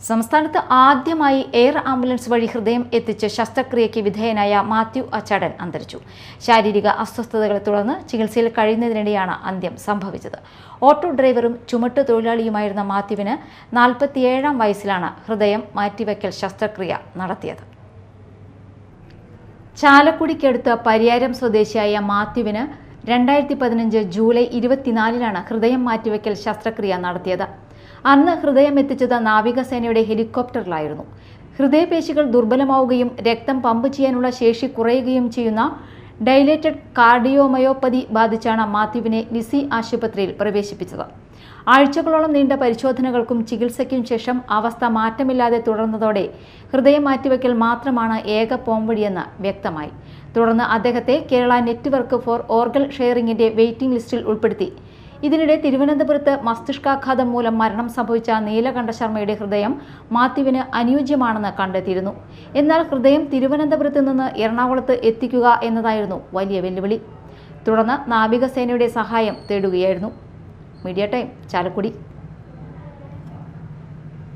സംസ്ഥാനത്ത് ആദ്യമായി air ambulance വഴി ഹൃദയം എത്തിച്ച് ശസ്ത്രക്രിയയ്ക്ക് വിധേയനായ മാത്യു അച്ചാടൻ അന്തരിച്ചു. ശാരീരിക അസ്വസ്ഥതകളെ തുടർന്ന് ചികിത്സയിൽ കഴിയുന്നതിനിടെയാണ് അന്ത്യം സംഭവിച്ചത്. ഓട്ടോ ഡ്രൈവറും ചുമട്ട് തൊഴിലാളിയുമായിരുന്ന മാത്യുവിന് 47-ാം വയസ്സിലാണ് ഹൃദയം മാറ്റിവെക്കൽ ശസ്ത്രക്രിയ നടത്തിയത്. ചാലക്കുടിക്കടുത്ത് പരിയാരം സ്വദേശിയായ മാത്യുവിന് 2015 ജൂലൈ 24-ലാണ് ഹൃദയം മാറ്റിവെക്കൽ ശസ്ത്രക്രിയ നടത്തിയത്. അന്ന് ഹൃദയം എത്തിച്ചത് നാവികസേനയുടെ ഹെലികോപ്റ്ററിലായിരുന്നു. ഹൃദയപേശികൾ ദുർബലമാവുകയും രക്തം പമ്പ് ചെയ്യാനുള്ള ശേഷി കുറയുകയും ചെയ്യുന്ന ഡൈലേറ്റഡ് കാർഡിയോമയോപ്പതി ബാധിച്ചാണ് മാത്യുവിനെ ലിസി ആശുപത്രിയിൽ പ്രവേശിപ്പിച്ചത്. ആഴ്ചകളോളം നീണ്ട പരിശോധനകൾക്കും ചികിത്സയ്ക്കും ശേഷം അവസ്ഥ മാറ്റമില്ലാതെ തുടർന്നതോടെ ഹൃദയം മാറ്റിവെക്കൽ മാത്രമാണ് ഏക പോംവഴിയെന്ന് വ്യക്തമായി. തുടർന്ന് അദ്ദേഹത്തെ കേരള നെറ്റ്വർക്ക് ഫോർ ഓർഗൻ ഷെയറിംഗിന്റെ വെയിറ്റിംഗ് ലിസ്റ്റിൽ ഉൾപ്പെടുത്തി. ഇതിനിടെ തിരുവനന്തപുരത്ത് മസ്തിഷ്കാഘാതം മൂലം മരണം സംഭവിച്ച നീലകണ്ഠ ശർമ്മയുടെ ഹൃദയം മാത്യുവിന് അനുയോജ്യമാണെന്ന് കണ്ടെത്തിയിരുന്നു. എന്നാൽ ഹൃദയം തിരുവനന്തപുരത്ത് നിന്ന് എറണാകുളത്ത് എത്തിക്കുക എന്നതായിരുന്നു വലിയ വെല്ലുവിളി. തുടർന്ന് നാവികസേനയുടെ സഹായം തേടുകയായിരുന്നു. Media time, Chalakudy.